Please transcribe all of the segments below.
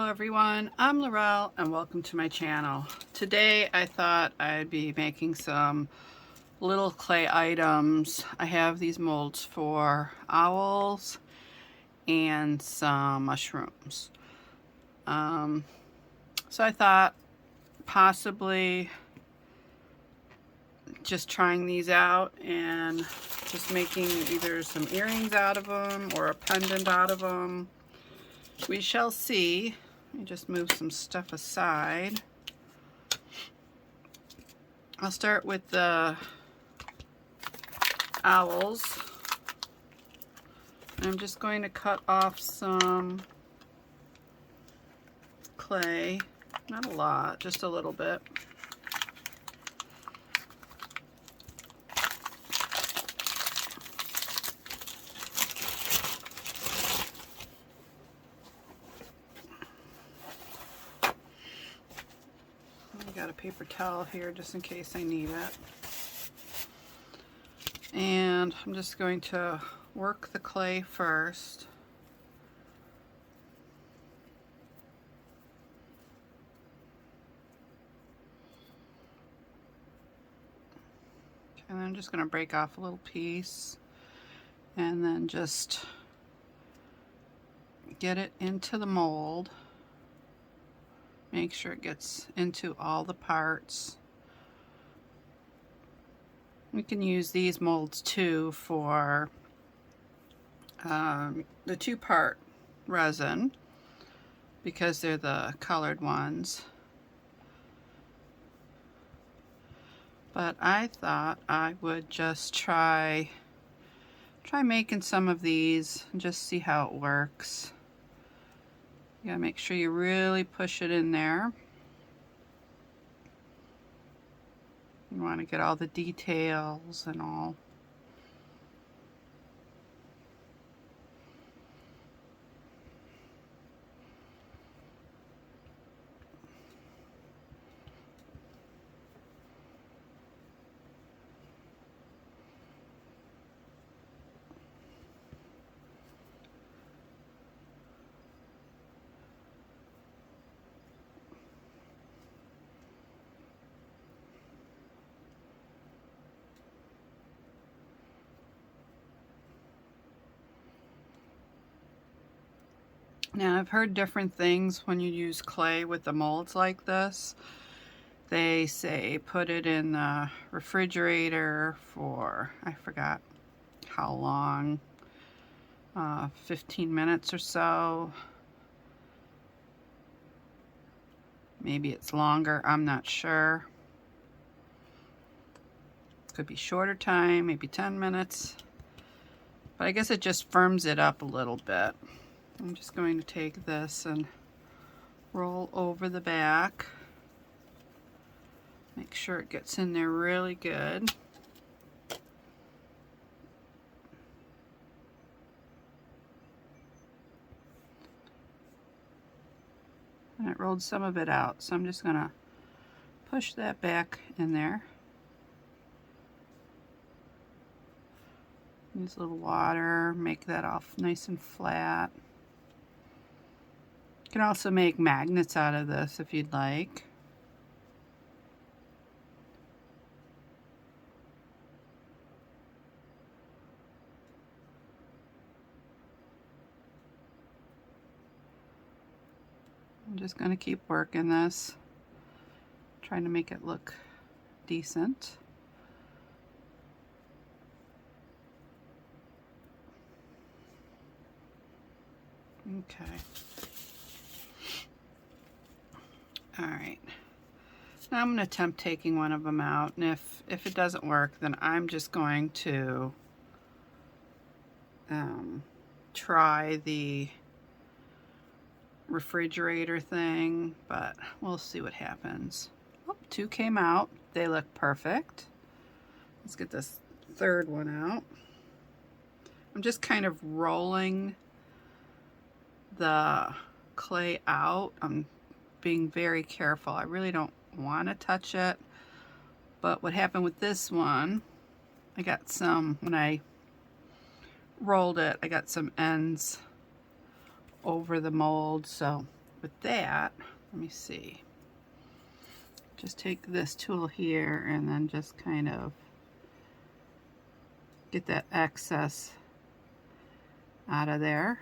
Hello everyone, I'm Laurel and welcome to my channel. Today I thought I'd be making some little clay items. I have these molds for owls and some mushrooms. So I thought possibly just trying these out and just making either some earrings out of them or a pendant out of them. We shall see. Let me just move some stuff aside. I'll start with the owls. I'm just going to cut off some clay. Not a lot, just a little bit. Got a paper towel here just in case I need it. And I'm just going to work the clay first. And I'm just going to break off a little piece and then just get it into the mold. Make sure it gets into all the parts. We can use these molds too for the two-part resin because they're the colored ones. But I thought I would just try making some of these and just see how it works. You gotta make sure you really push it in there. You want to get all the details and all. Now I've heard different things when you use clay with the molds like this. They say put it in the refrigerator for, I forgot how long, 15 minutes or so. Maybe it's longer, I'm not sure. Could be shorter time, maybe 10 minutes. But I guess it just firms it up a little bit. I'm just going to take this and roll over the back. Make sure it gets in there really good. And it rolled some of it out, so I'm just going to push that back in there. Use a little water, make that all nice and flat. You can also make magnets out of this if you'd like. I'm just going to keep working this, trying to make it look decent. Okay. Alright, now I'm going to attempt taking one of them out, and if it doesn't work, then I'm just going to try the refrigerator thing, but we'll see what happens. Oh, two came out. They look perfect. Let's get this third one out. I'm just kind of rolling the clay out. I'm being very careful. I really don't want to touch it, but what happened with this one, I got some, when I rolled it, I got some ends over the mold, so with that, let me see. Just take this tool here and then just kind of get that excess out of there.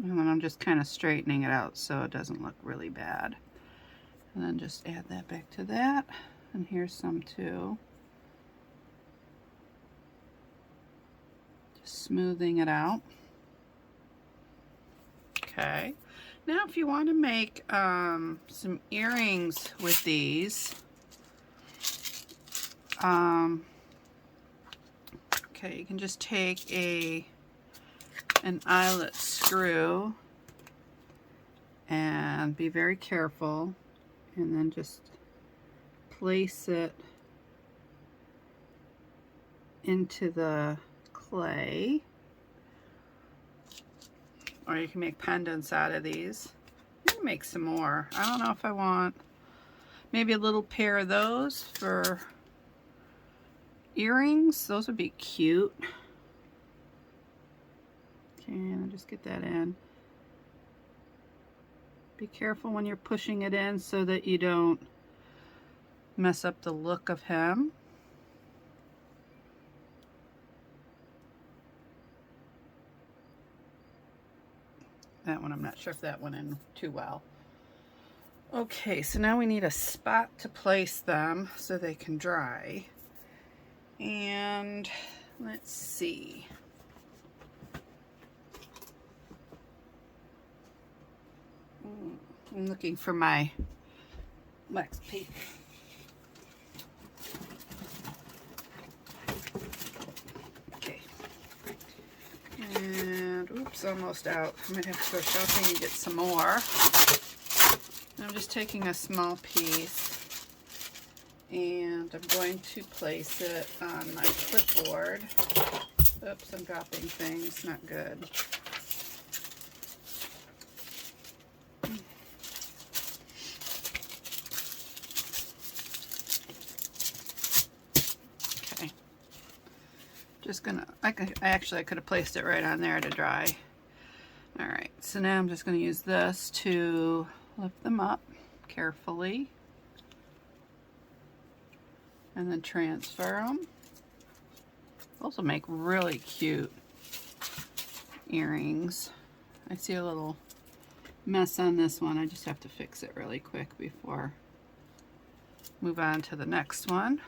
And then I'm just kind of straightening it out so it doesn't look really bad. And then just add that back to that. And here's some too. Just smoothing it out. Okay. Now if you want to make some earrings with these, okay, you can just take an eyelet screw and be very careful, and then just place it into the clay. Or you can make pendants out of these. I'm gonna make some more. I don't know if I want maybe a little pair of those for earrings. Those would be cute. Okay, and I'll just get that in. Be careful when you're pushing it in so that you don't mess up the look of him. That one, I'm not sure if that went in too well. Okay, so now we need a spot to place them so they can dry. And let's see. I'm looking for my wax paper. Okay. And oops, almost out. I might have to go shopping and get some more. I'm just taking a small piece and I'm going to place it on my clipboard. Oops, I'm dropping things, not good. Okay. Just gonna, I could have placed it right on there to dry. Alright, so now I'm just going to use this to lift them up carefully and then transfer them. Those will make really cute earrings. I see a little mess on this one. I just have to fix it really quick before move on to the next one.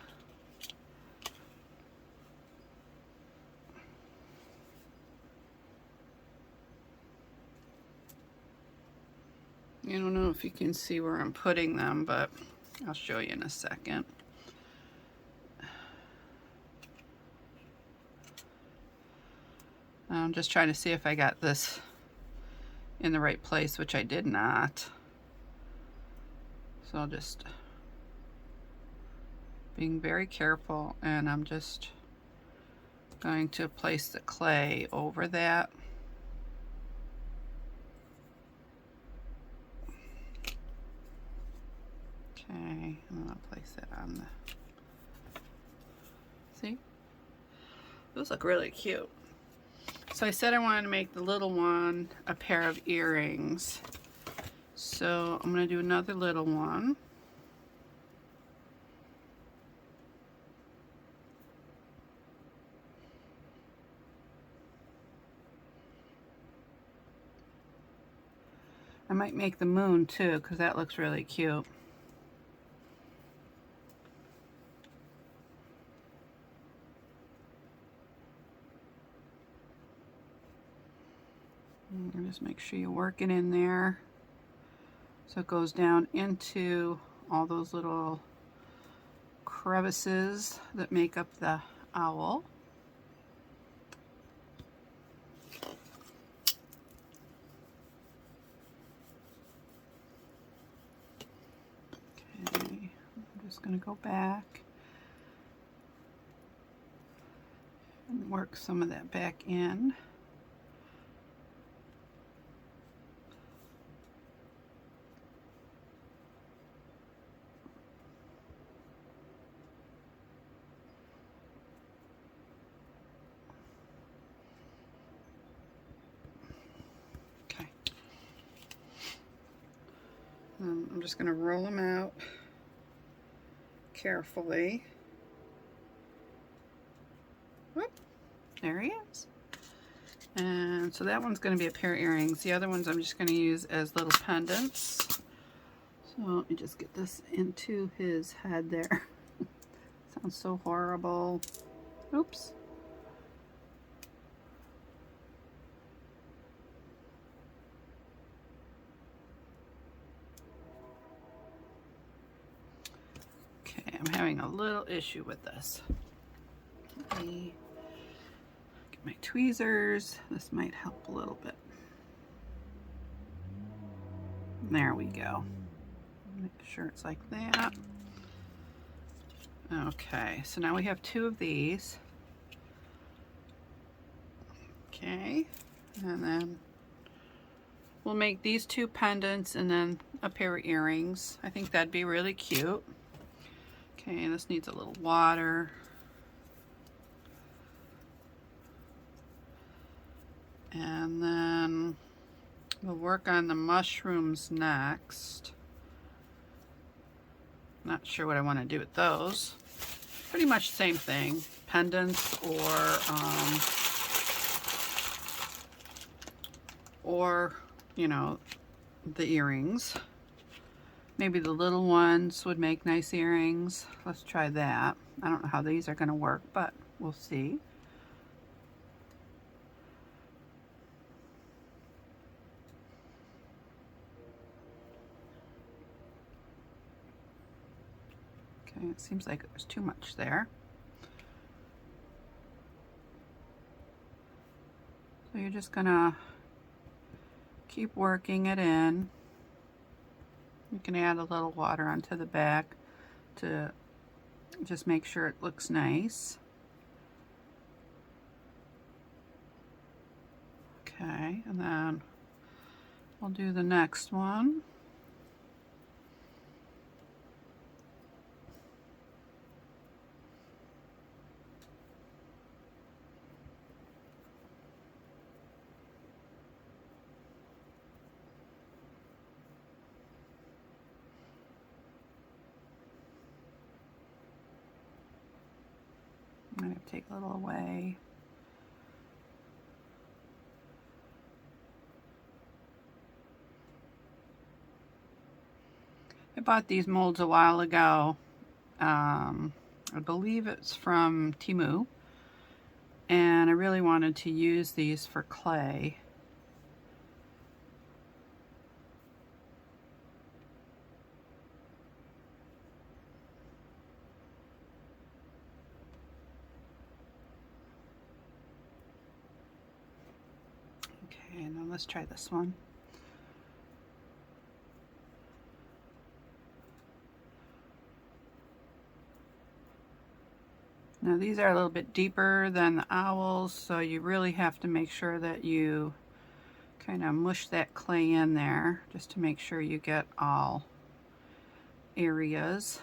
I don't know if you can see where I'm putting them, but I'll show you in a second. I'm just trying to see if I got this in the right place, which I did not. So I'll just being very careful, and I'm just going to place the clay over that. Okay, I'm gonna place it on the, see? Those look really cute. So I said I wanted to make the little one a pair of earrings. So I'm gonna do another little one. I might make the moon too, because that looks really cute. And just make sure you work it in there so it goes down into all those little crevices that make up the owl. Okay, I'm just going to go back and work some of that back in. I'm just going to roll them out carefully. Whoop, there he is. And so that one's going to be a pair of earrings. The other ones I'm just going to use as little pendants. So let me just get this into his head there. Sounds so horrible. Oops. Okay, I'm having a little issue with this. Let me get my tweezers. This might help a little bit. There we go. Make sure it's like that. Okay, so now we have 2 of these. Okay, and then we'll make these 2 pendants and then a pair of earrings. I think that'd be really cute. Okay, this needs a little water. And then we'll work on the mushrooms next. Not sure what I want to do with those. Pretty much the same thing. Pendants or you know, the earrings. Maybe the little ones would make nice earrings. Let's try that. I don't know how these are going to work, but we'll see. Okay, it seems like there's too much there. So you're just gonna keep working it in. You can add a little water onto the back to just make sure it looks nice. Okay, and then we'll do the next one. I'm going to take a little away. I bought these molds a while ago. I believe it's from Temu. And I really wanted to use these for clay. Okay, now let's try this one. Now these are a little bit deeper than the owls, so you really have to make sure that you kind of mush that clay in there just to make sure you get all areas.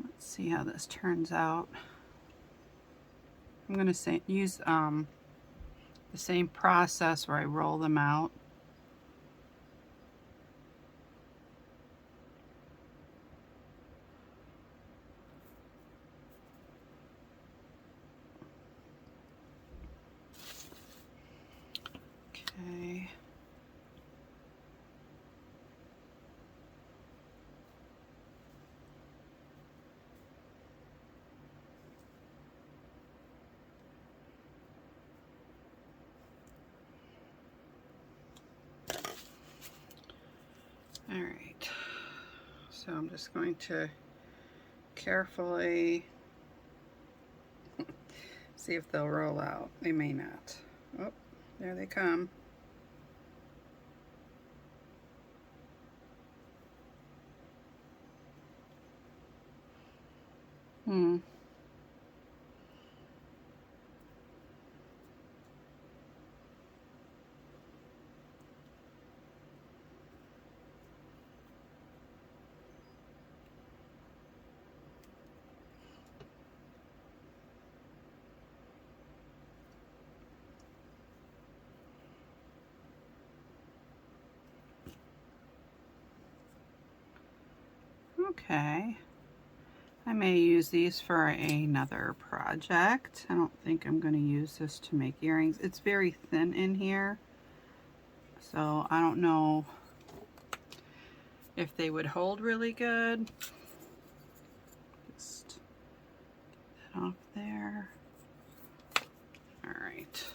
Let's see how this turns out. I'm going to use the same process where I roll them out. Okay. All right, so I'm just going to carefully see if they'll roll out. They may not. Oh, there they come. Okay. I may use these for another project. I don't think I'm going to use this to make earrings. It's very thin in here, so I don't know if they would hold really good. Just get that off there. Alright.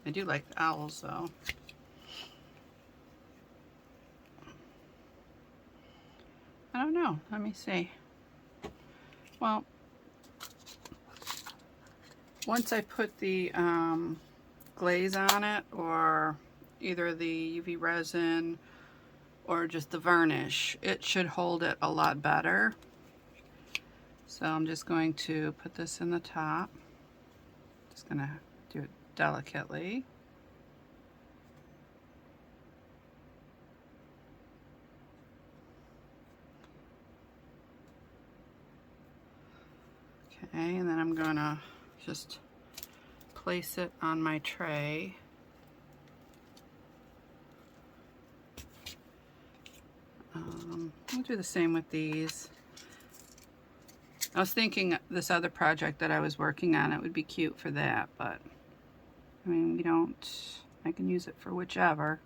I do like the owls though. I don't know. Let me see. Well, once I put the glaze on it, or either the UV resin or just the varnish, it should hold it a lot better. So I'm just going to put this in the top. Just gonna do it delicately. Okay, and then I'm gonna just place it on my tray. I'll do the same with these. I was thinking this other project that I was working on, it would be cute for that, but I mean, I can use it for whichever.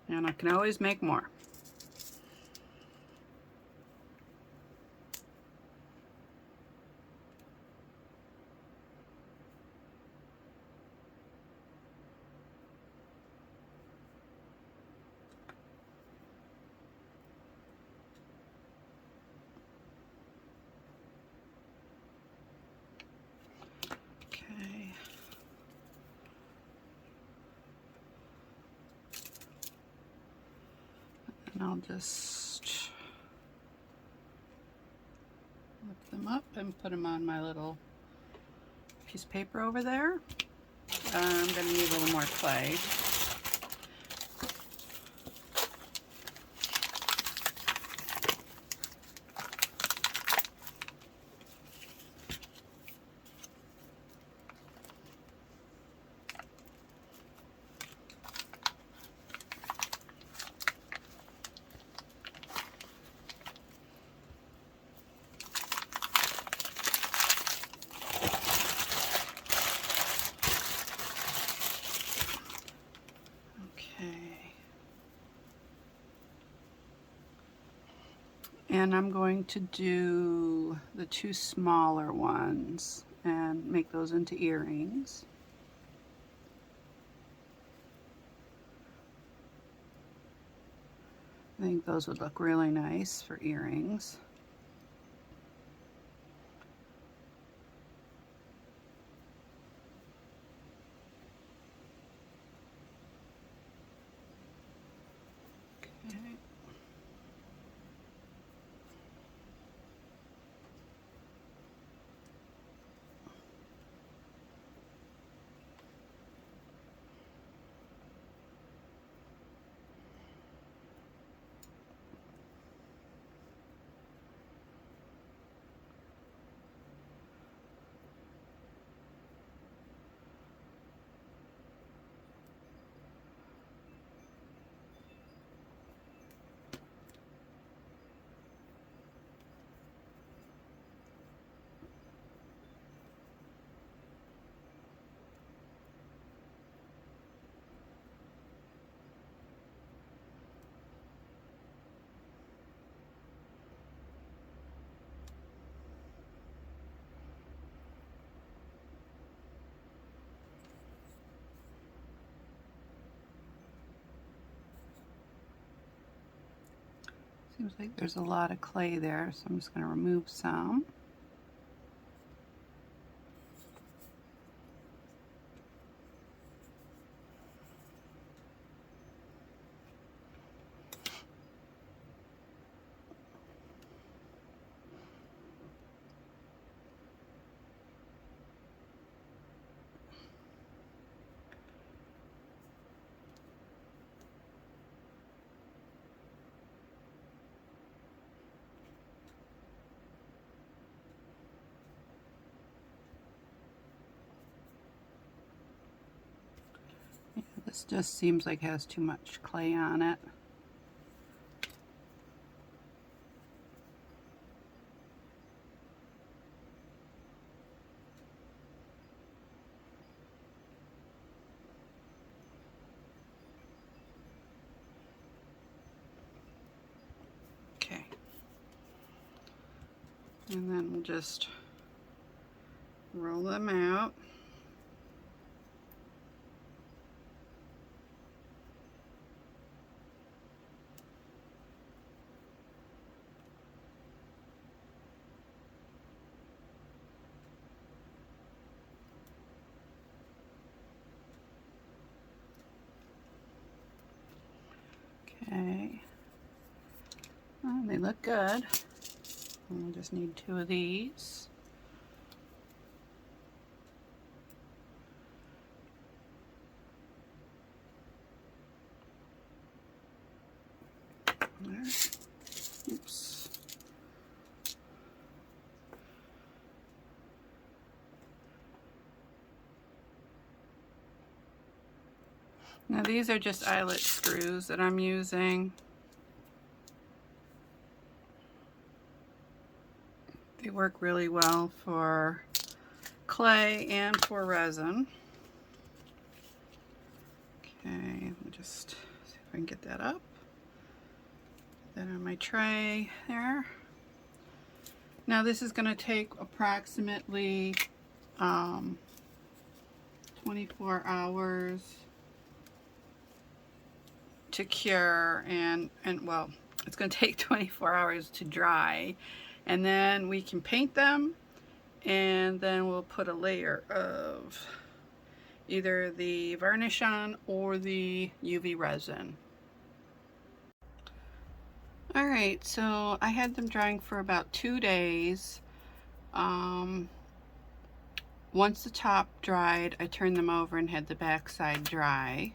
And I can always make more. Okay. And I'll just lift them up and put them on my little piece of paper over there. I'm going to need a little more clay. And I'm going to do the two smaller ones and make those into earrings. I think those would look really nice for earrings. Okay. Seems like there's a lot of clay there, so I'm just going to remove some. This just seems like it has too much clay on it. And then we'll just roll them out. Okay. Oh, they look good. We'll just need 2 of these. There. Oops. Now these are just eyelet screws that I'm using. They work really well for clay and for resin. Okay, we'll just see if I can get that up. Put that on my tray there. Now this is going to take approximately 24 hours to cure, and well, it's going to take 24 hours to dry, and then we can paint them, and then we'll put a layer of either the varnish on or the UV resin. Alright, so I had them drying for about 2 days. Once the top dried, I turned them over and had the back side dry.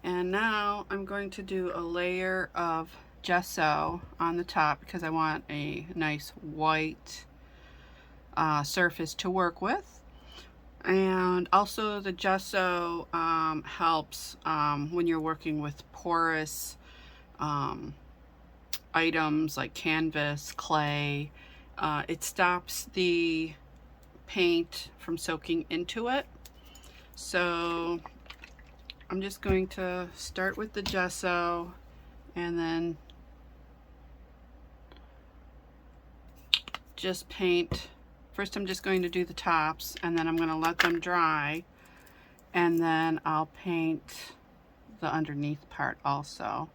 And now I'm going to do a layer of gesso on the top because I want a nice white surface to work with. And also the gesso helps when you're working with porous items like canvas, clay. It stops the paint from soaking into it. So I'm just going to start with the gesso and then just paint. First I'm just going to do the tops, and then I'm going to let them dry, and then I'll paint the underneath part also.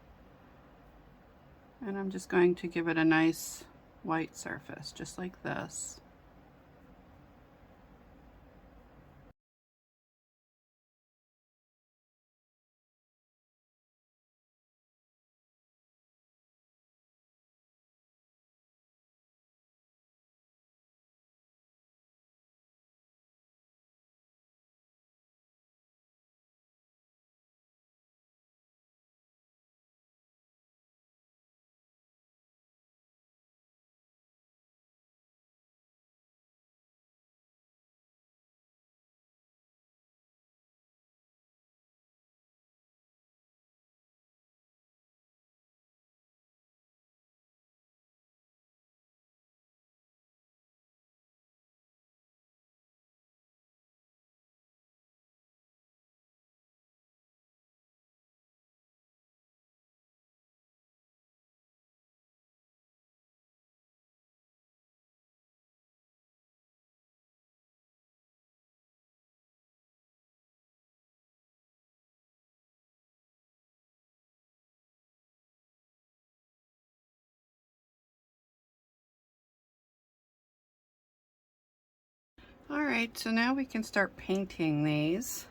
And I'm just going to give it a nice white surface, just like this. Alright, so now we can start painting these.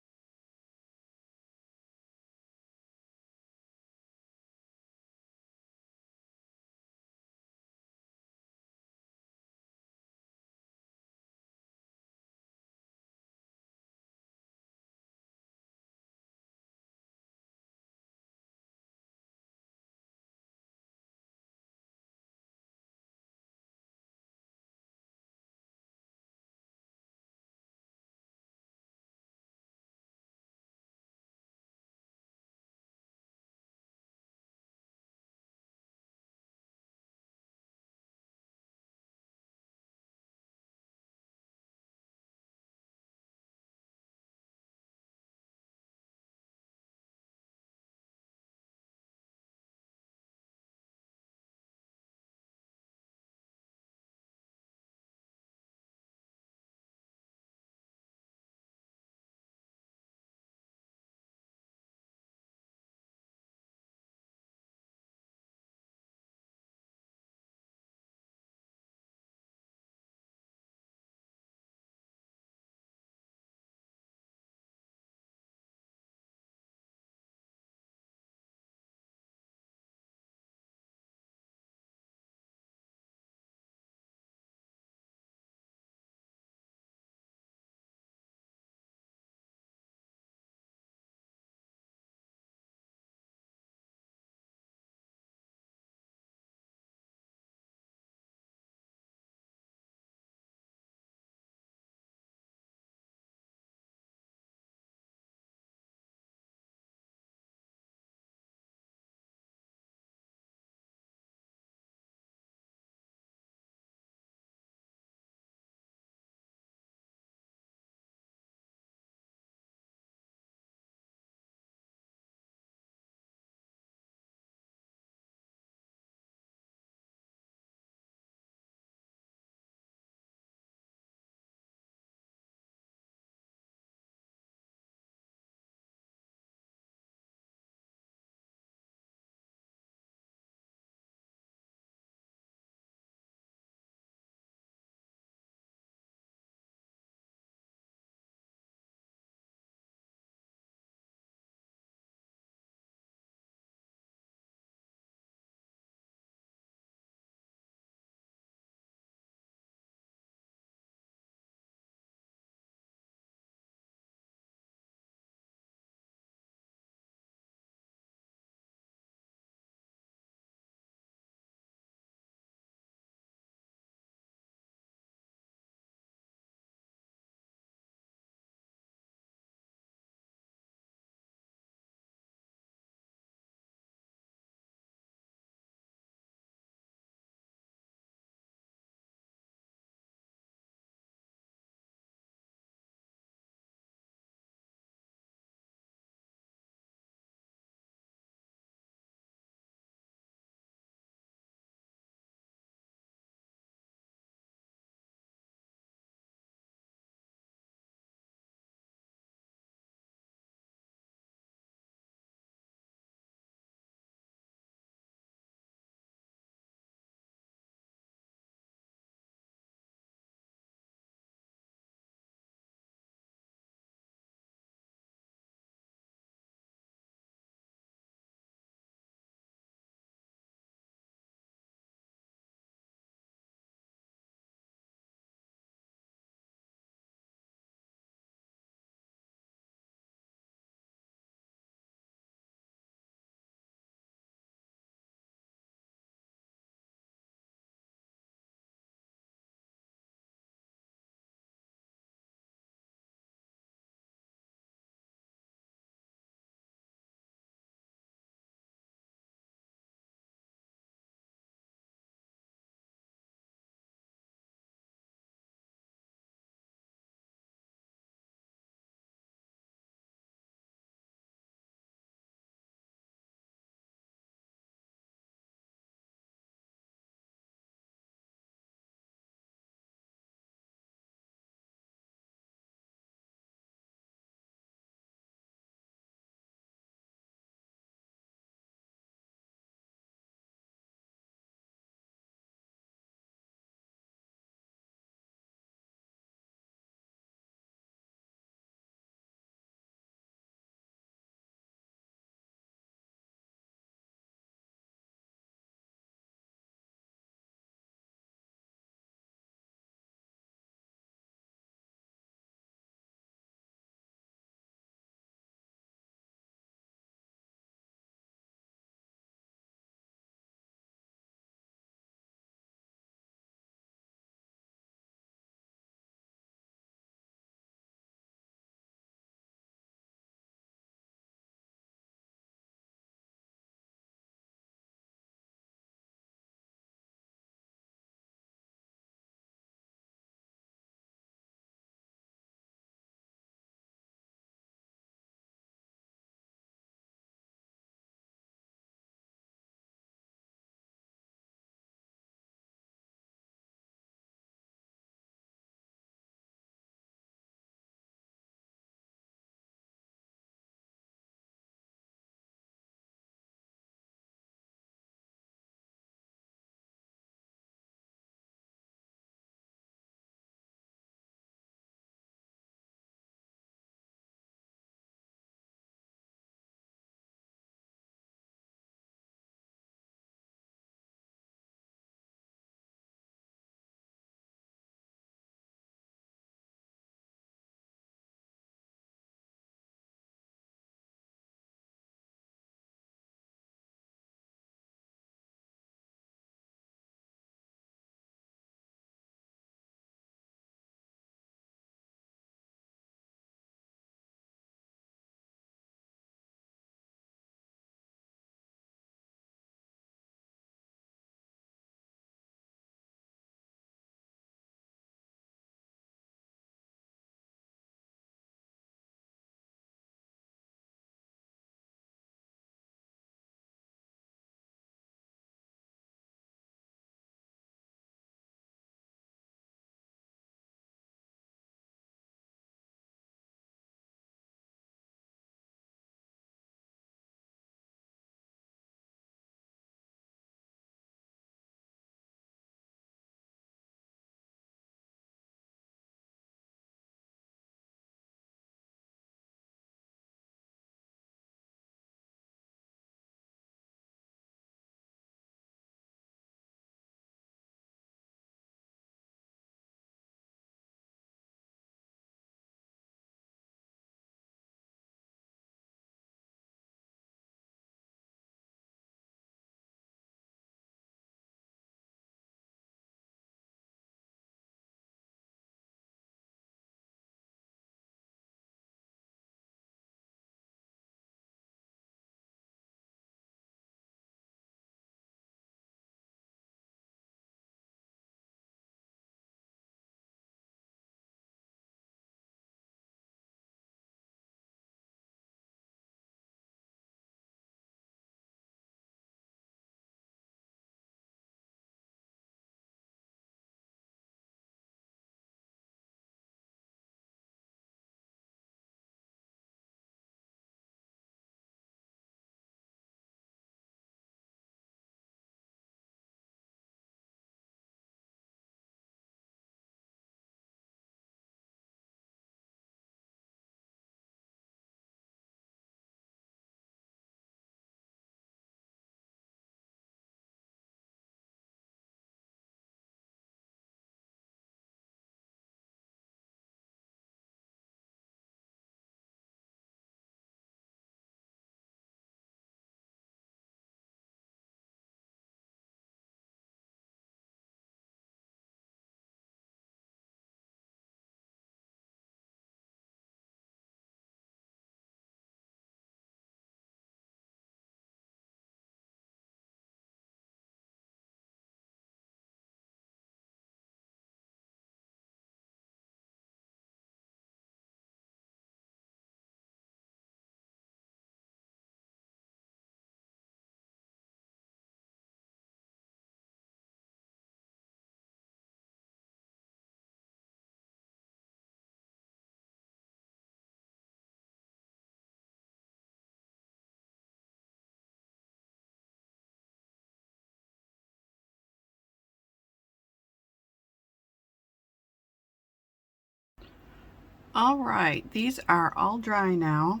All right, these are all dry now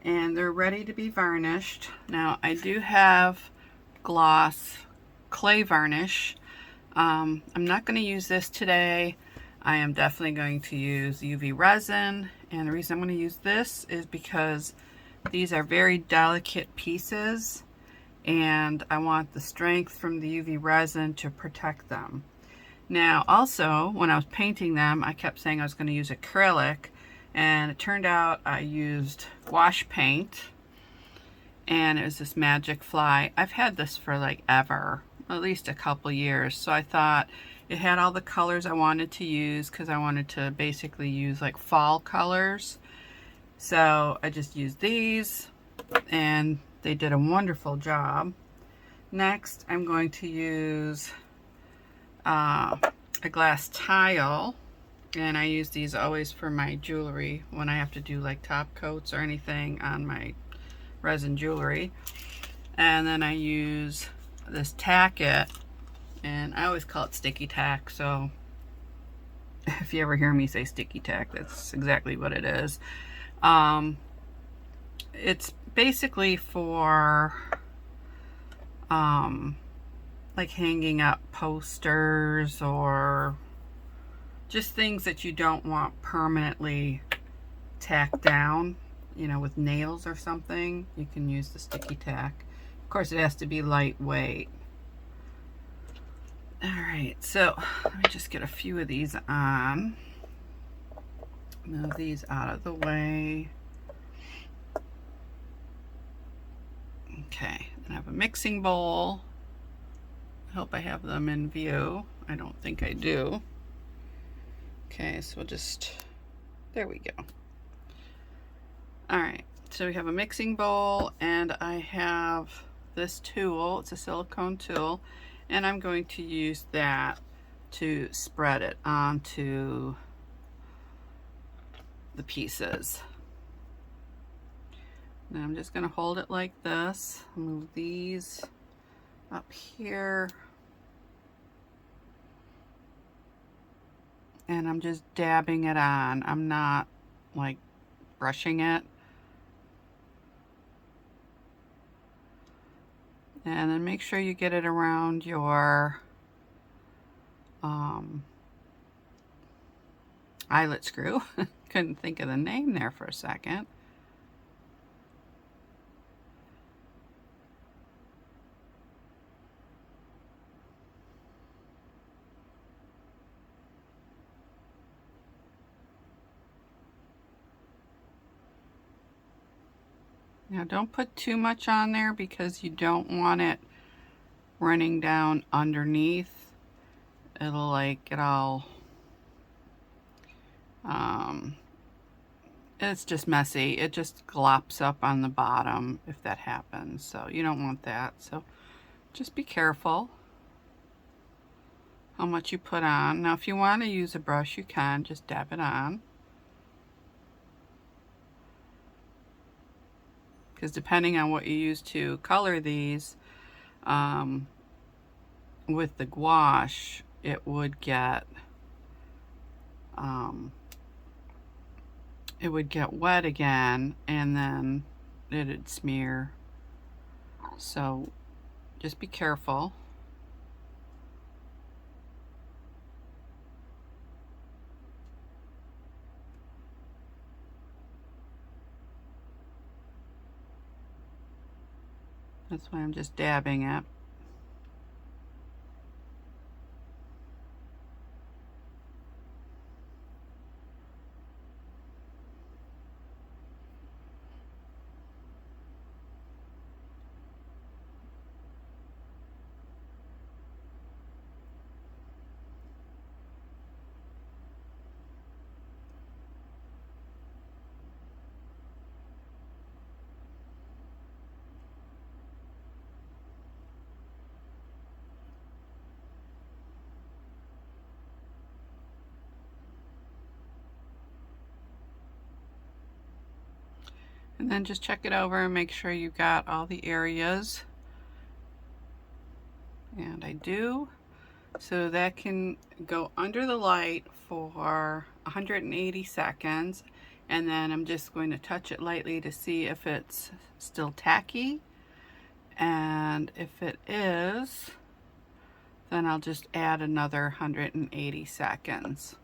and they're ready to be varnished. Now I do have gloss clay varnish. I'm not going to use this today. I am definitely going to use UV resin, and the reason I'm going to use this is because these are very delicate pieces and I want the strength from the UV resin to protect them. Now also, when I was painting them, I kept saying I was going to use acrylic, and it turned out I used wash paint, and it was this Magic Fly. I've had this for like ever, at least a couple years, so I thought it had all the colors I wanted to use because I wanted to basically use like fall colors. So I just used these and they did a wonderful job. Next, I'm going to use a glass tile, and I use these always for my jewelry when I have to do like top coats or anything on my resin jewelry. And then I use this tack-it, and I always call it sticky tack, so if you ever hear me say sticky tack, that's exactly what it is. It's basically for like hanging up posters or just things that you don't want permanently tacked down, you know, with nails or something. You can use the sticky tack. Of course, it has to be lightweight. All right, so let me just get a few of these on. Move these out of the way. Okay, and I have a mixing bowl. I hope I have them in view. I don't think I do. Okay, so we'll just, there we go. All right, so we have a mixing bowl, and I have this tool. It's a silicone tool, and I'm going to use that to spread it onto the pieces. Now I'm just going to hold it like this, move these up here, and I'm just dabbing it on. I'm not like brushing it. And then make sure you get it around your eyelet screw. Couldn't think of the name there for a second. Now don't put too much on there because you don't want it running down underneath. It'll like get all, it's just messy. It just glops up on the bottom if that happens. So you don't want that. So just be careful how much you put on. Now if you want to use a brush, you can just dab it on. Because depending on what you use to color these, with the gouache, it would get wet again, and then it'd smear. So just be careful. That's why I'm just dabbing it. And then just check it over and make sure you got all the areas. And I do. So that can go under the light for 180 seconds, and then I'm just going to touch it lightly to see if it's still tacky, and if it is, then I'll just add another 180 seconds.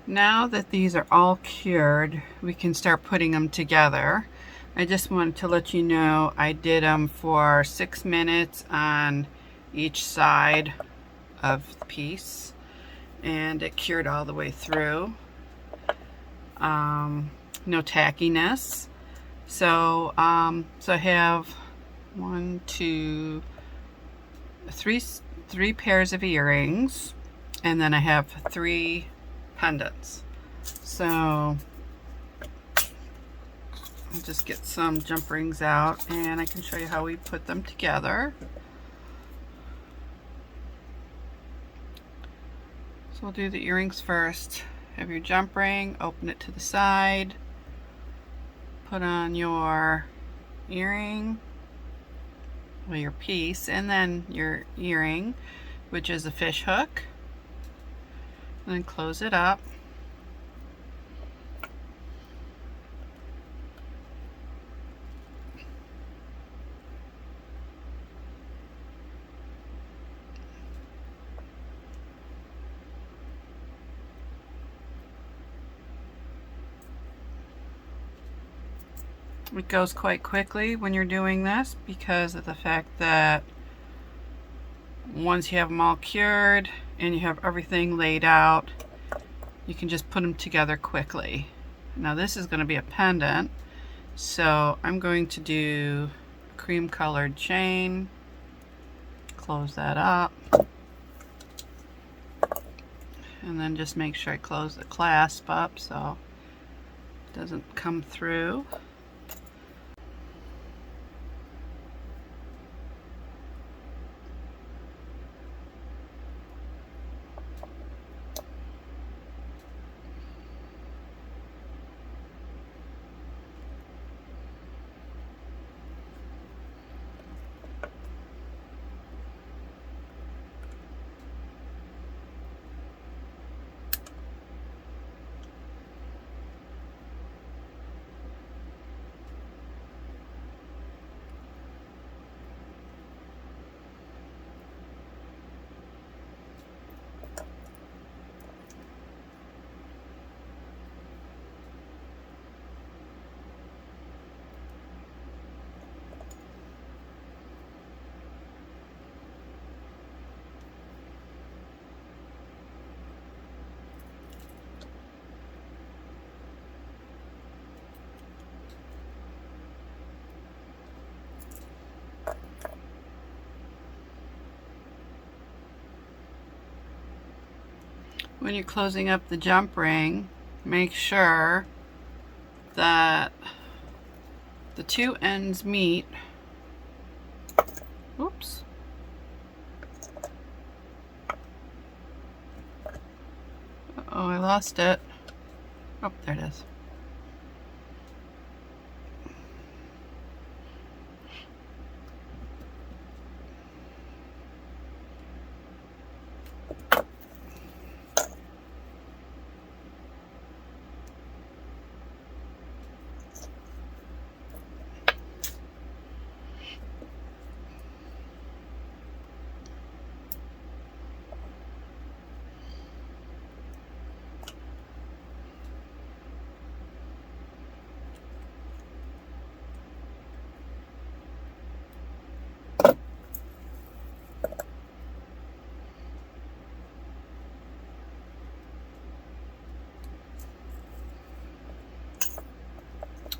Now that these are all cured, we can start putting them together. I just wanted to let you know I did them for 6 minutes on each side of the piece, and it cured all the way through. no tackiness. So, so I have three pairs of earrings, and then I have 3 pendants. So I'll just get some jump rings out and I can show you how we put them together. So we'll do the earrings first. Have your jump ring, open it to the side, put on your earring, well, your piece, and then your earring, which is a fish hook, and then close it up. It goes quite quickly when you're doing this because of the fact that once you have them all cured and you have everything laid out, you can just put them together quickly. Now this is going to be a pendant, so I'm going to do a cream colored chain, close that up, and then just make sure I close the clasp up so it doesn't come through. When you're closing up the jump ring, make sure that the 2 ends meet. Oops. Uh-oh, I lost it. Oh, there it is.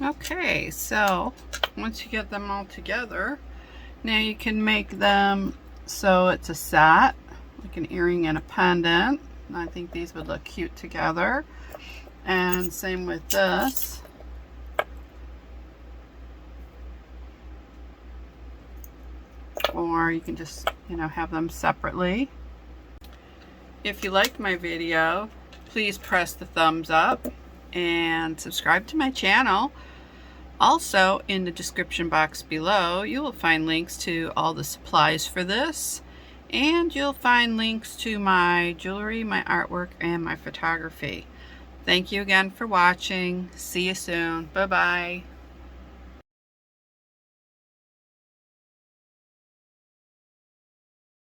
Okay, so once you get them all together, now you can make them so it's a set, like an earring and a pendant. I think these would look cute together. And same with this. Or you can just, you know, have them separately. If you liked my video, please press the thumbs up and subscribe to my channel. Also, in the description box below, you will find links to all the supplies for this, and you'll find links to my jewelry, my artwork, and my photography. Thank you again for watching. See you soon. Bye-bye.